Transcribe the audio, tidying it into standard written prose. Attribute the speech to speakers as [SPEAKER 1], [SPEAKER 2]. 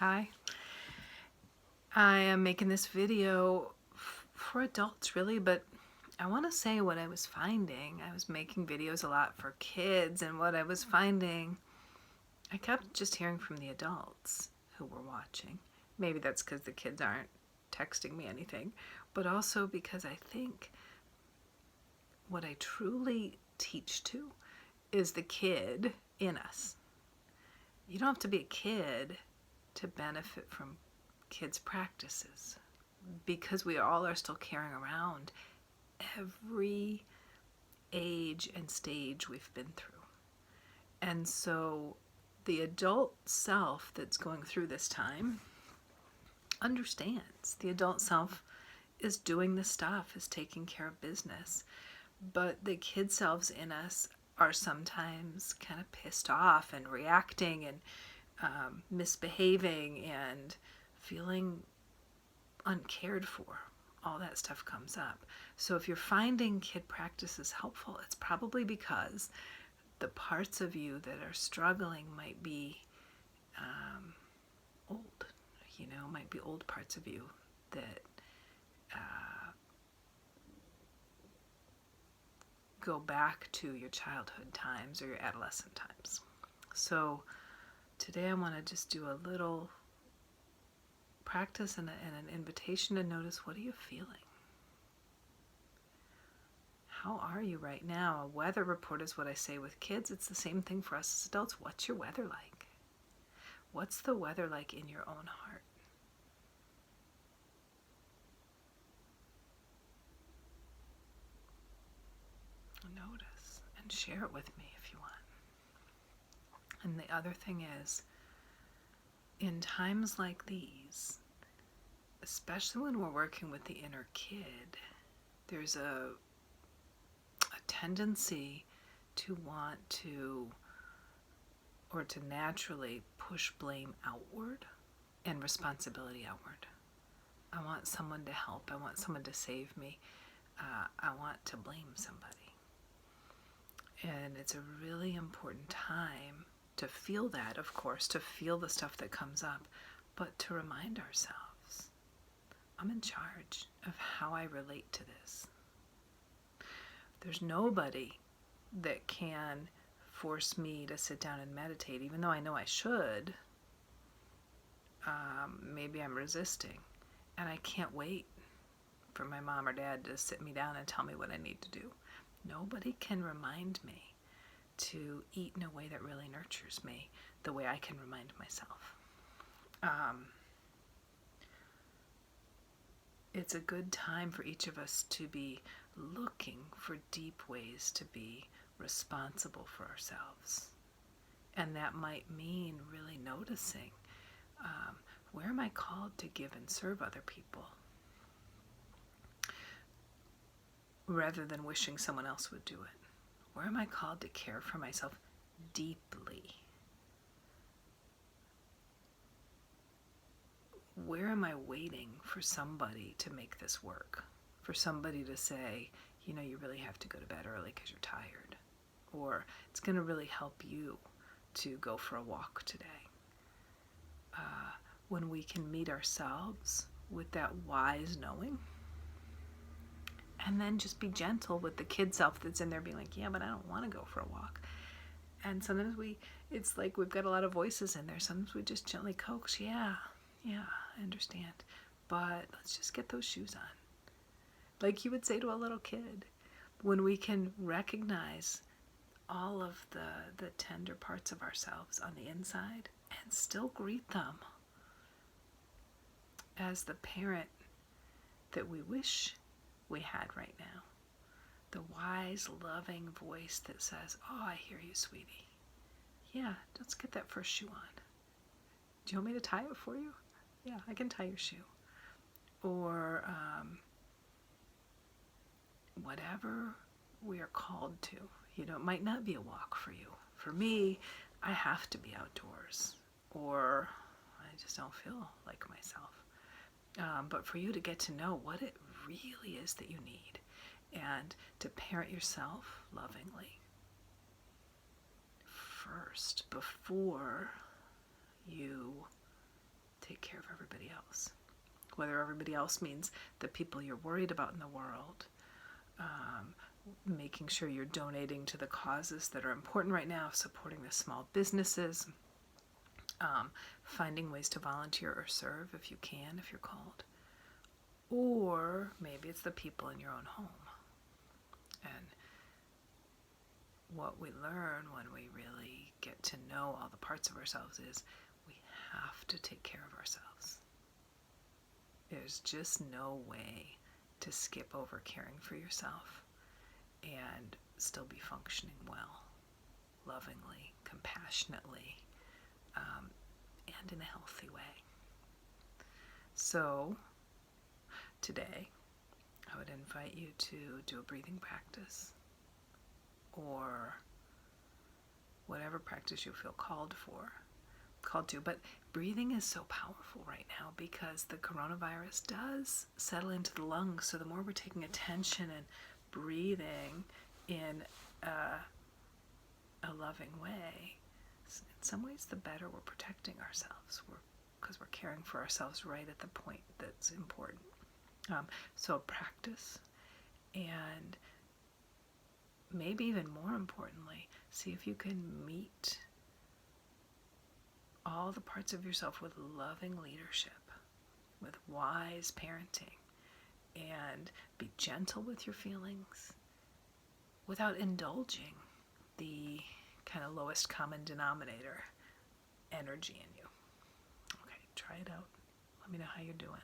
[SPEAKER 1] Hi. I am making this video for adults really, but I want to say what I was finding. I was making videos a lot for kids, and what I was finding, I kept just hearing from the adults who were watching. Maybe that's because the kids aren't texting me anything, but also because I think what I truly teach to is the kid in us. You don't have to be a kid to benefit from kids' practices, because we all are still carrying around every age and stage we've been through. And so the adult self that's going through this time understands. The adult self is doing the stuff, is taking care of business. But the kid selves in us are sometimes kind of pissed off and reacting and misbehaving and feeling uncared for. All that stuff comes up. So if you're finding kid practices helpful, it's probably because the parts of you that are struggling might be old. Might be old parts of you that go back to your childhood times or your adolescent times. So today I want to just do a little practice and an invitation to notice, what are you feeling? How are you right now? A weather report is what I say with kids. It's the same thing for us as adults. What's your weather like? What's the weather like in your own heart? Notice and share it with me if you want. And the other thing is, in times like these, especially when we're working with the inner kid, there's a tendency to want to, or to naturally push blame outward and responsibility outward. I want someone to help. I want someone to save me. I want to blame somebody. And it's a really important time to feel that, of course, to feel the stuff that comes up, but to remind ourselves, I'm in charge of how I relate to this. There's nobody that can force me to sit down and meditate, even though I know I should. Maybe I'm resisting, and I can't wait for my mom or dad to sit me down and tell me what I need to do. Nobody can remind me to eat in a way that really nurtures me the way I can remind myself. It's a good time for each of us to be looking for deep ways to be responsible for ourselves. And that might mean really noticing, where am I called to give and serve other people, rather than wishing someone else would do it? Where am I called to care for myself deeply? Where am I waiting for somebody to make this work? For somebody to say, you really have to go to bed early because you're tired. Or it's going to really help you to go for a walk today. When we can meet ourselves with that wise knowing, and then just be gentle with the kid self that's in there being like, yeah, but I don't want to go for a walk. And sometimes it's like we've got a lot of voices in there. Sometimes we just gently coax, yeah, I understand, but let's just get those shoes on. Like you would say to a little kid. When we can recognize all of the tender parts of ourselves on the inside and still greet them as the parent that we wish we had right now. The wise, loving voice that says, oh, I hear you, sweetie. Yeah, let's get that first shoe on. Do you want me to tie it for you? Yeah, I can tie your shoe. Or whatever we are called to. It might not be a walk for you. For me, I have to be outdoors, or I just don't feel like myself. But for you to get to know what it really is that you need, and to parent yourself lovingly first before you take care of everybody else. Whether everybody else means the people you're worried about in the world, making sure you're donating to the causes that are important right now, supporting the small businesses, finding ways to volunteer or serve if you can, if you're called. Or maybe it's the people in your own home. And what we learn when we really get to know all the parts of ourselves is we have to take care of ourselves. There's just no way to skip over caring for yourself and still be functioning well, lovingly, compassionately, and in a healthy way. So today, I would invite you to do a breathing practice or whatever practice you feel called to. But breathing is so powerful right now because the coronavirus does settle into the lungs. So the more we're taking attention and breathing in a loving way, in some ways the better we're protecting ourselves, because we're caring for ourselves right at the point that's important. So practice, and maybe even more importantly, see if you can meet all the parts of yourself with loving leadership, with wise parenting, and be gentle with your feelings without indulging the kind of lowest common denominator energy in you. Okay, try it out. Let me know how you're doing.